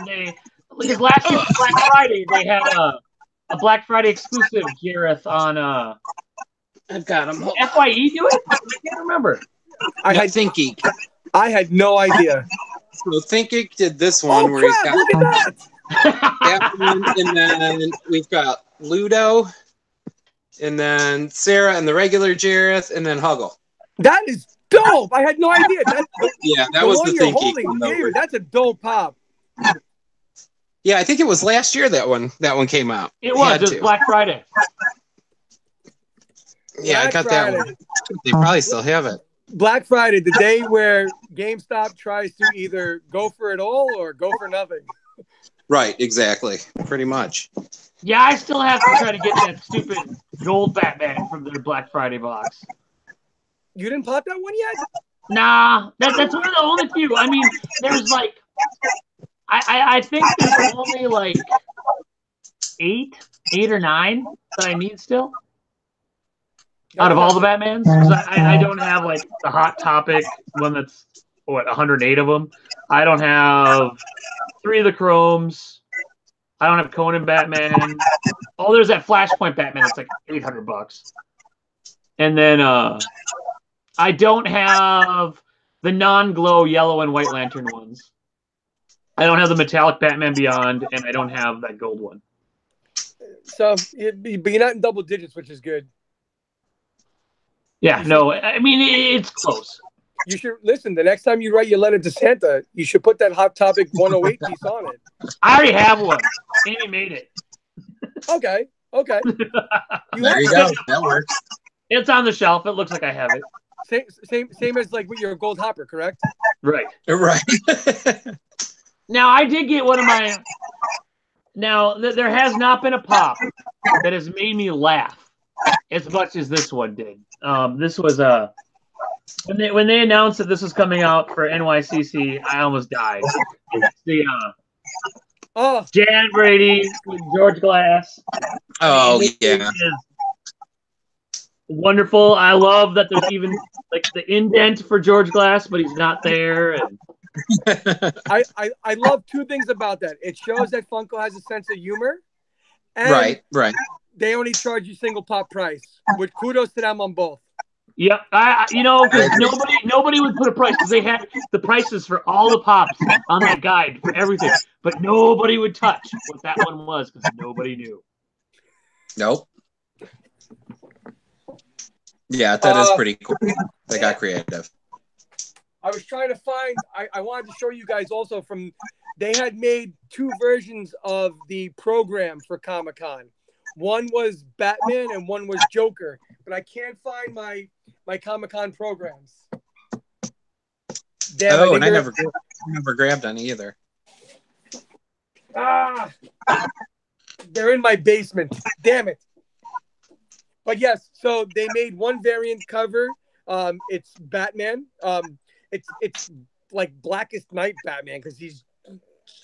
because last year for Black Friday they had a Black Friday exclusive Jareth on I've got them. FYE do it? I can't remember. I had ThinkGeek. I had no idea. So ThinkGeek did this one where he's got look at that one, and then we've got Ludo, and then Sarah and the regular Jareth, and then Huggle. That is dope. I had no idea. That was the ThinkGeek. That's a dope pop. Yeah, I think it was last year that one came out. It was Black Friday. Yeah, I got that one. They probably still have it. Black Friday, the day where GameStop tries to either go for it all or go for nothing. Right, exactly. Pretty much. Yeah, I still have to try to get that stupid gold Batman from their Black Friday box. You didn't pop that one yet? Nah, that's one of the only few. I mean, there's I think there's only 8 or 9 that I need still. Out of all the Batmans, because I don't have the Hot Topic one that's 108 of them. I don't have 3 of the Chromes. I don't have Conan Batman. Oh, there's that Flashpoint Batman. It's $800. And then I don't have the non-glow yellow and white lantern ones. I don't have the metallic Batman Beyond, and I don't have that gold one. So, but you're not in double digits, which is good. Yeah, no, I mean, it's close. You should listen. The next time you write your letter to Santa, you should put that Hot Topic 108 piece on it. I already have one. Amy made it. Okay. There you go. That works. It's on the shelf. It looks like I have it. Same as with your gold hopper, correct? Right. Right. Now, I did get one of my... Now, there has not been a pop that has made me laugh as much as this one did. This was when they announced that this was coming out for NYCC, I almost died. It's the Jan Brady with George Glass. Oh, yeah. Wonderful. I love that there's even the indent for George Glass, but he's not there. And I love 2 things about that. It shows that Funko has a sense of humor. And right. They only charge you single pop price. With kudos to them on both. Yep, because nobody would put a price because they had the prices for all the pops on that guide for everything, but nobody would touch what that one was because nobody knew. Nope. Yeah, that is pretty cool. They got creative. I was trying to find. I wanted to show you guys also from. They had made 2 versions of the program for Comic-Con. One was Batman and one was Joker, but I can't find my Comic-Con programs. Damn, oh, and I never grabbed any either. Ah, they're in my basement. Damn it. But yes, so they made one variant cover. It's Batman. It's like Blackest Night Batman because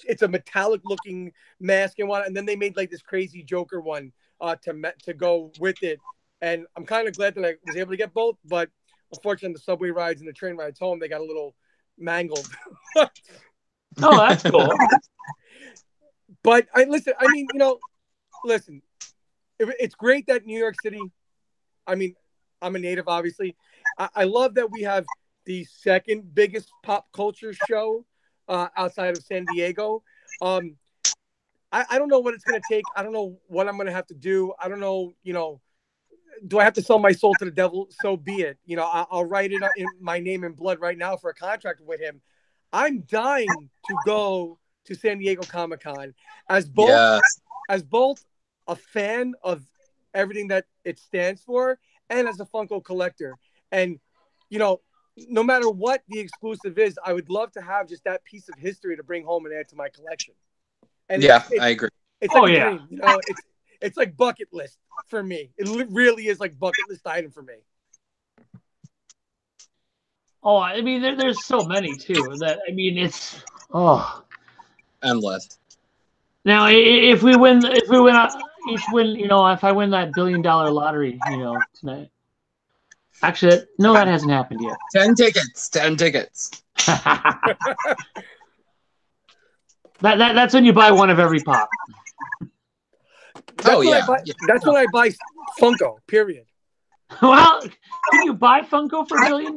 it's a metallic looking mask and whatnot. And then they made like this crazy Joker one to go with it. And I'm kind of glad that I was able to get both, but unfortunately the subway rides and the train rides home, they got a little mangled. Oh, that's cool. But listen, it's great that New York City, I mean, I'm a native, obviously. I love that we have the second biggest pop culture show outside of San Diego. I don't know what it's going to take. I don't know what I'm going to have to do. I don't know, do I have to sell my soul to the devil? So be it. I'll write it in my name in blood right now for a contract with him. I'm dying to go to San Diego Comic-Con as both a fan of everything that it stands for and as a Funko collector. And, no matter what the exclusive is, I would love to have just that piece of history to bring home and add to my collection. And I agree. It's like a dream, it's like bucket list for me. It really is like bucket list item for me. Oh, I mean, there's so many too. It's endless. Now, if I win that $1 billion lottery, tonight. Actually, no, that hasn't happened yet. 10 tickets. 10 tickets. That's when you buy one of every pop. That's when I buy Funko. Period. Well, can you buy Funko for $1 billion?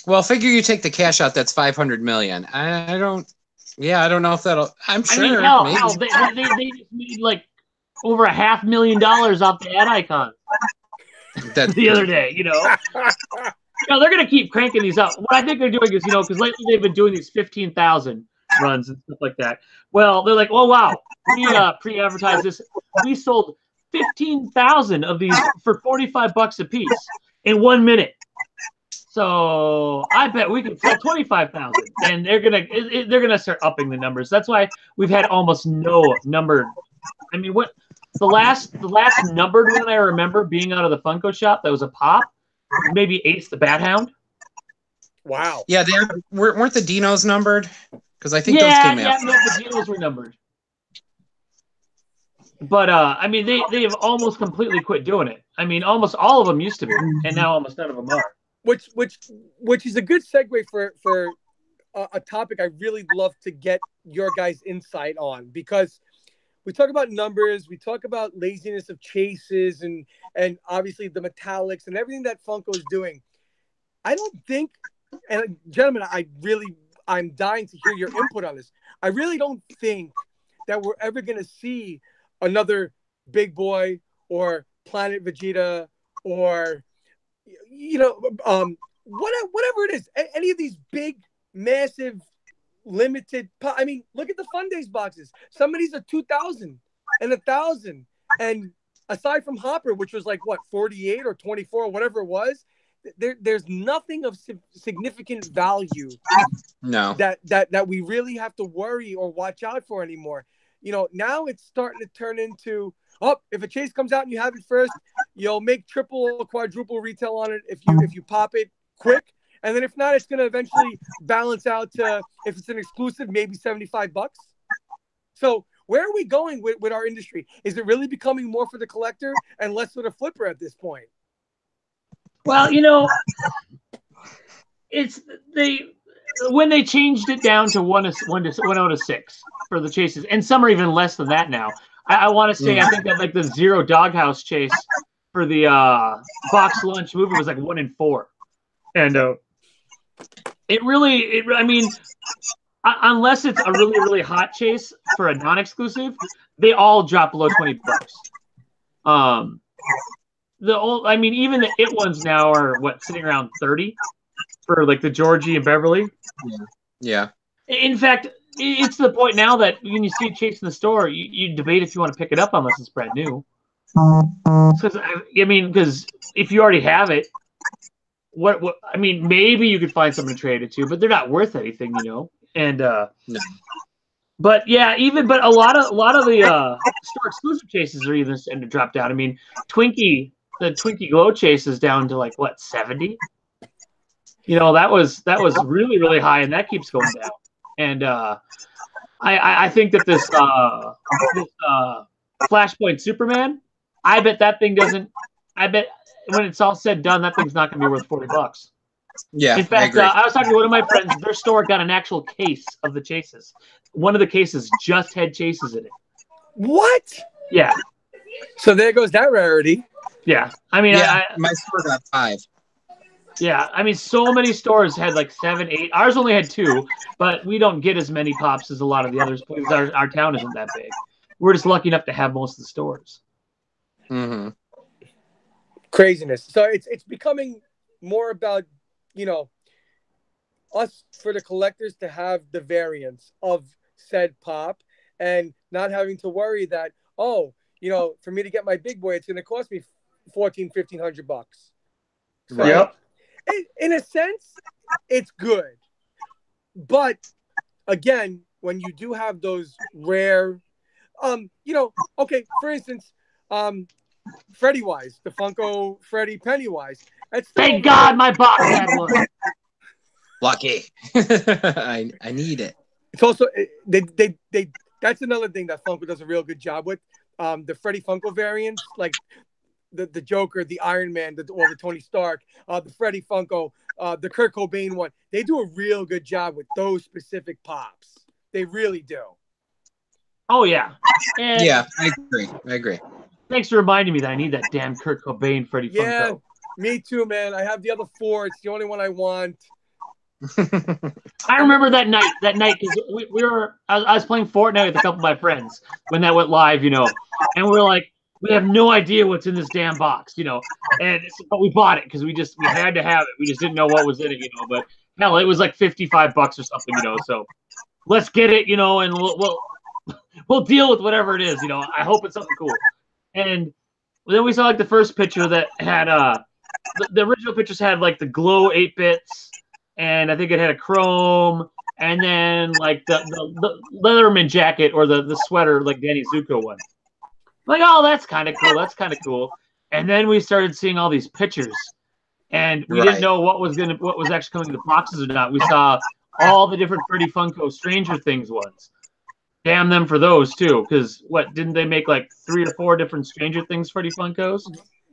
Well, figure you take the cash out. That's $500 million. I don't know if that'll. I'm sure. I mean, hell, they just made like over $500,000 off the ad icon. The other day, they're gonna keep cranking these out. What I think they're doing is, because lately they've been doing these 15,000 runs and stuff like that. Well, they're like, oh wow, we pre-advertised this. We sold 15,000 of these for $45 a piece in 1 minute. So I bet we can sell 25,000, and they're gonna start upping the numbers. That's why we've had almost no numbered. I mean, what the last numbered one I remember being out of the Funko shop that was a pop, maybe Ace the Bat Hound. Wow. Yeah, weren't the Dinos numbered? Because I think those came out. Yeah, no, the Dinos were numbered. But I mean, they have almost completely quit doing it. I mean, almost all of them used to be, and now almost none of them are. Which is a good segue for a topic I really love to get your guys' insight on, because we talk about numbers, we talk about laziness of chases, and obviously the metallics and everything that Funko is doing. I don't think, and gentlemen, I'm dying to hear your input on this. I really don't think that we're ever going to see another Big Boy or Planet Vegeta or whatever it is, any of these big, massive, limited. I mean, look at the Fun Days boxes. Some of these are 2,000 and 1,000, and aside from Hopper, which was like what 48 or 24 or whatever it was, there's nothing of significant value. No, that we really have to worry or watch out for anymore. Now it's starting to turn into, if a chase comes out and you have it first, you'll make triple or quadruple retail on it if you pop it quick. And then if not, it's going to eventually balance out to, if it's an exclusive, maybe $75. So where are we going with our industry? Is it really becoming more for the collector and less for the flipper at this point? Well, when they changed it down to 1 to 6 for the chases, and some are even less than that now. I want to say, I think that like the Zero Doghouse chase for the box lunch movie was like 1 in 4, and I mean, unless it's a really, really hot chase for a non-exclusive, they all drop below $20. Even the It ones now are sitting around 30 for like the Georgie and Beverly. Yeah. In fact, it's to the point now that when you see a chase in the store, you debate if you want to pick it up unless it's brand new. Because I mean, because if you already have it, what I mean, maybe you could find someone to trade it to, but they're not worth anything, you know. And No. but yeah, but a lot of the store exclusive chases are even starting to drop down. I mean, the Twinkie Glow chase is down to like what, 70? You know, that was really, really high, and that keeps going down. And I think that this Flashpoint Superman, I bet that thing doesn't. I bet when it's all said and done, that thing's not going to be worth $40. Yeah. In fact, I was talking to one of my friends. Their store got an actual case of the chases. One of the cases just had chases in it. What? Yeah. So there goes that rarity. Yeah. I mean, yeah, my store got 5. Yeah, I mean, so many stores had like 7, 8. Ours only had 2, but we don't get as many pops as a lot of the others because our town isn't that big. We're just lucky enough to have most of the stores. Mm-hmm. Craziness. So it's becoming more about, you know, us for the collectors to have the variants of said pop and not having to worry that, oh, you know, for me to get my big boy, it's going to cost me $1,400-$1,500. So, Yep. in a sense, it's good. But again, when you do have those rare, you know, okay, for instance, Freddy Wise, the Funko Freddy Pennywise. Thank God my box had one. Lucky. I need it. It's also they that's another thing that Funko does a real good job with. The Freddy Funko variants, like the Joker, the Iron Man, or the Tony Stark, the Freddy Funko, the Kurt Cobain one. They do a real good job with those specific pops. They really do. Oh yeah. And yeah, I agree. Thanks for reminding me that I need that damn Kurt Cobain Freddy Funko. Yeah, me too, man. I have the other 4. It's the only one I want. I remember that night because I was playing Fortnite with a couple of my friends when that went live, you know, and we're like, we have no idea what's in this damn box, you know, but we bought it because we had to have it. We just didn't know what was in it, you know, but hell, it was like $55 or something, you know, so let's get it, you know, and we'll deal with whatever it is, you know. I hope it's something cool. And then we saw like the first picture that had the original pictures had like the glow 8-bits. And I think it had a chrome, and then like the Leatherman jacket or the sweater, like Danny Zuko one. Like, oh, that's kind of cool. That's kind of cool. And then we started seeing all these pictures, and we didn't know what was actually coming in the boxes or not. We saw all the different Freddy Funko Stranger Things ones. Damn them for those too, because didn't they make like 3 or 4 different Stranger Things Freddy Funkos?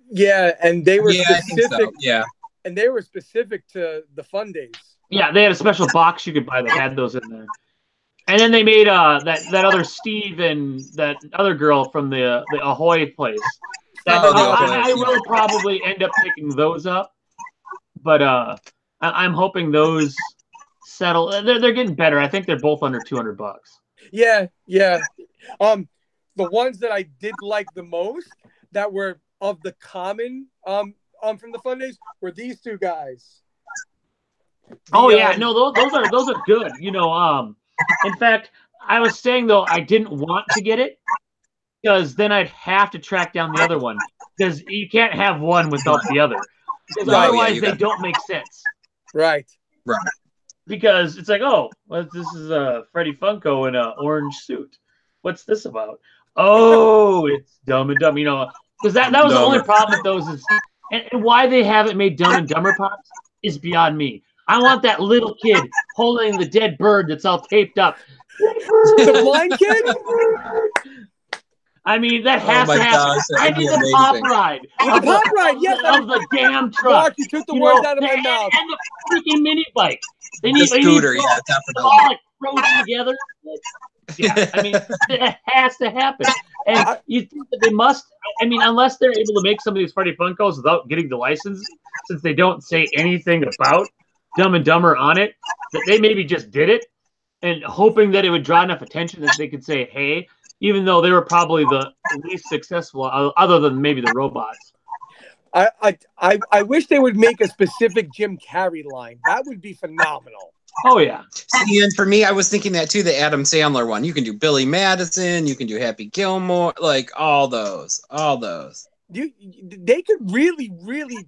Yeah, and they were specific. So. Yeah. And they were specific to the Fun Days. Yeah, they had a special box you could buy that had those in there. And then they made that other Steve and that other girl from the Ahoy place. I will probably end up picking those up, but I'm hoping those settle. They're getting better. I think they're both under $200. Yeah. The ones that I did like the most that were of the common from the Fun Days were these 2 guys. No, those are good. You know, in fact, I was saying though I didn't want to get it because then I'd have to track down the other one because you can't have one without the other because otherwise they don't make sense. Right. Because it's like, oh, well, this is a Freddy Funko in an orange suit. What's this about? Oh, it's Dumb and Dumber. You know, because that was the only problem with those is. And why they haven't made Dumb and Dumber pops is beyond me. I want that little kid holding the dead bird that's all taped up. The blind kid? I mean, that has to happen. Gosh, I need the pop ride. The pop ride, yes. Of the damn truck. Mark, you took the words out of my mouth. And the freaking mini bike. They need the scooter, definitely. All like frozen together. Yeah, I mean, it has to happen. And you think that they must, I mean, unless they're able to make some of these Freddy Funkos without getting the license, since they don't say anything about Dumb and Dumber on it, that they maybe just did it and hoping that it would draw enough attention that they could say, hey, even though they were probably the least successful, other than maybe the robots. I wish they would make a specific Jim Carrey line. That would be phenomenal. Oh yeah. See, and for me, I was thinking that too. The Adam Sandler one. You can do Billy Madison. You can do Happy Gilmore. Like all those. They could really, really,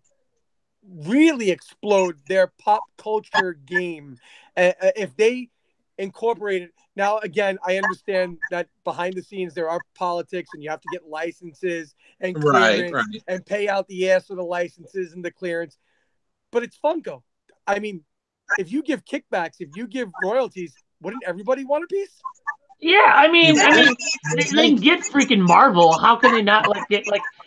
really explode their pop culture game if they incorporated. Now, again, I understand that behind the scenes there are politics, and you have to get licenses and clearance and pay out the ass for the licenses and the clearance. But it's Funko. I mean, if you give kickbacks, if you give royalties, wouldn't everybody want a piece? Yeah, I mean, they can get freaking Marvel. How can they not get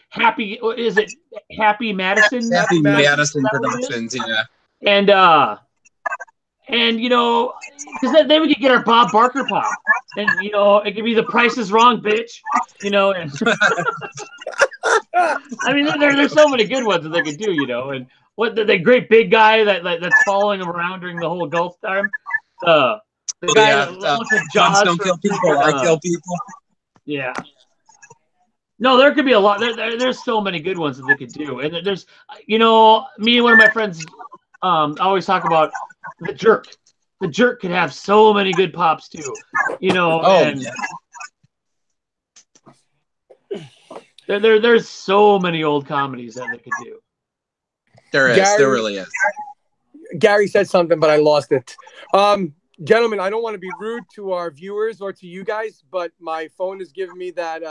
Happy? Is it Happy Madison? Happy Madison Productions, yeah. And because then we could get our Bob Barker pop, and it could be The Price is Wrong, bitch. And I mean, there's so many good ones that they could do, and what the great big guy that's following him around during the whole Gulf time. The guy that looks like Jaws. Don't kill people, I kill people. Yeah. No, there could be a lot. There's so many good ones that they could do, and there's, me and one of my friends always talk about the Jerk. The Jerk could have so many good pops too, There's so many old comedies that they could do. There really is. Gary said something, but I lost it. Gentlemen, I don't want to be rude to our viewers or to you guys, but my phone is giving me that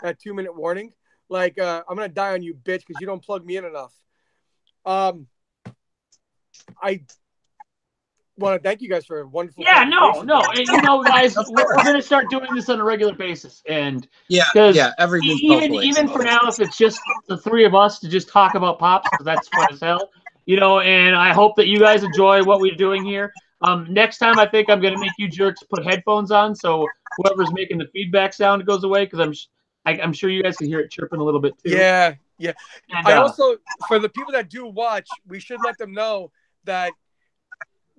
2-minute warning. Like, I'm going to die on you, bitch, because you don't plug me in enough. I want to thank you guys for a wonderful And guys, we're going to start doing this on a regular basis. And every week, even for now, if it's just the three of us to just talk about pops, because that's fun as hell. And I hope that you guys enjoy what we're doing here. Next time, I think I'm going to make you jerks put headphones on, so whoever's making the feedback sound goes away, because I'm sure you guys can hear it chirping a little bit too. Yeah. And, I also, for the people that do watch, we should let them know that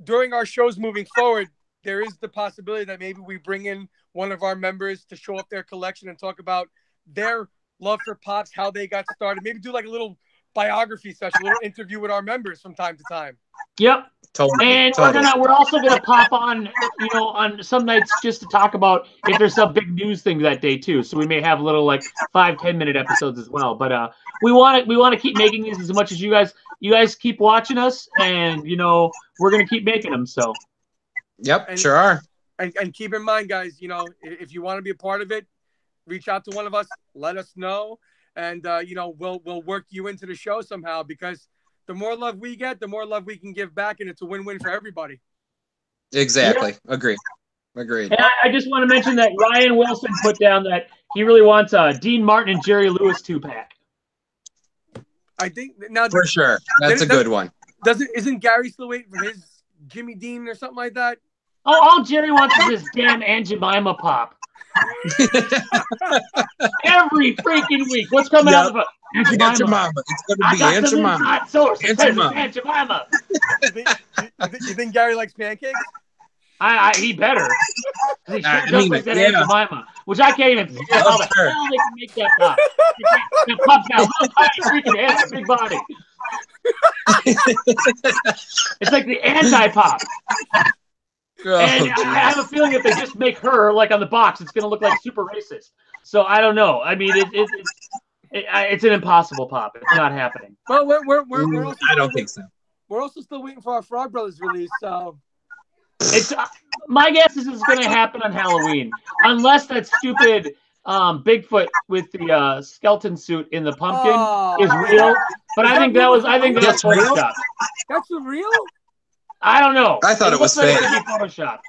during our shows moving forward, there is the possibility that maybe we bring in one of our members to show off their collection and talk about their love for pops, how they got started. Maybe do like a little biography session, a little interview with our members from time to time. Yep. Totally. And we're also gonna pop on, on some nights just to talk about if there's some big news thing that day too. So we may have little 5-10 minute episodes as well. But we want to keep making these as much as you guys keep watching us, and we're gonna keep making them. So. Yep, sure are. And keep in mind, guys, if you want to be a part of it, reach out to one of us, let us know, and we'll work you into the show somehow, because the more love we get, the more love we can give back, and it's a win-win for everybody. Exactly. Yeah. Agreed. And I just want to mention that Ryan Wilson put down that he really wants a Dean Martin and Jerry Lewis 2-pack. I think now for sure that's a good one. Isn't Gary still waiting for his Jimmy Dean or something like that? Oh, all Jerry wants is this damn Aunt Jemima pop. Every freaking week. What's coming out of it? Aunt Jemima. It's going to be Aunt Jemima. Aunt Jemima. You think Gary likes pancakes? He better. He sure does like that Aunt Jemima, which I can't even see how the hell they can make that pop. That pop's got a little tiny freaking head and a big body. It's like the anti-pop. And I have a feeling if they just make her on the box, it's going to look like super racist. So I don't know. I mean, it's an impossible pop. It's not happening. Well, we're also I don't think so. We're also still waiting for our Frog Brothers release. So it's my guess is it's going to happen on Halloween, unless that stupid Bigfoot with the skeleton suit in the pumpkin is real. But I think that's Photoshop. That's real. I don't know. I thought it was fake. Photoshop.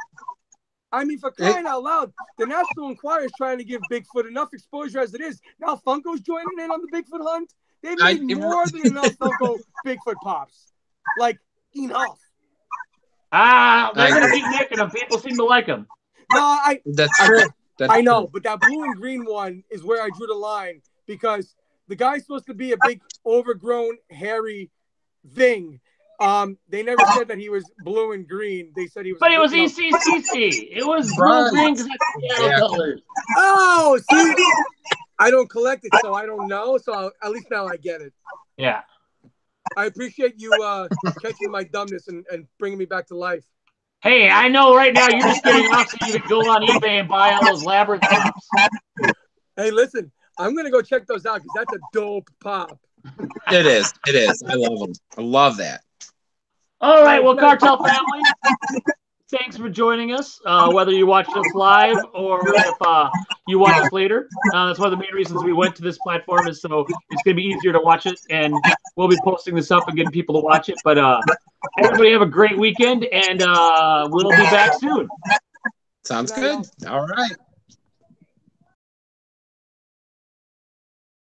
I mean, for crying out loud, the National Enquirer is trying to give Bigfoot enough exposure as it is. Now Funko's joining in on the Bigfoot hunt. They've made more than enough Funko Bigfoot pops. Enough. They're going to keep making them. People seem to like them. No, That's true. I know, but that blue and green one is where I drew the line, because the guy's supposed to be a big, overgrown, hairy thing. They never said that he was blue and green. They said he was. But it was ECCC. It was blue and green because that's Seattle colors. Oh, see, I don't collect it, so I don't know. So at least now I get it. Yeah. I appreciate you catching my dumbness and bringing me back to life. Hey, I know right now you're just getting off so you can go on eBay and buy all those Labyrinth pops. Hey, listen, I'm going to go check those out because that's a dope pop. It is. It is. I love them. I love that. All right, well, Cartel family, thanks for joining us, whether you watched us live or if you watch us later. That's one of the main reasons we went to this platform is so it's going to be easier to watch it, and we'll be posting this up and getting people to watch it. But everybody have a great weekend, and we'll be back soon. Sounds good. All right.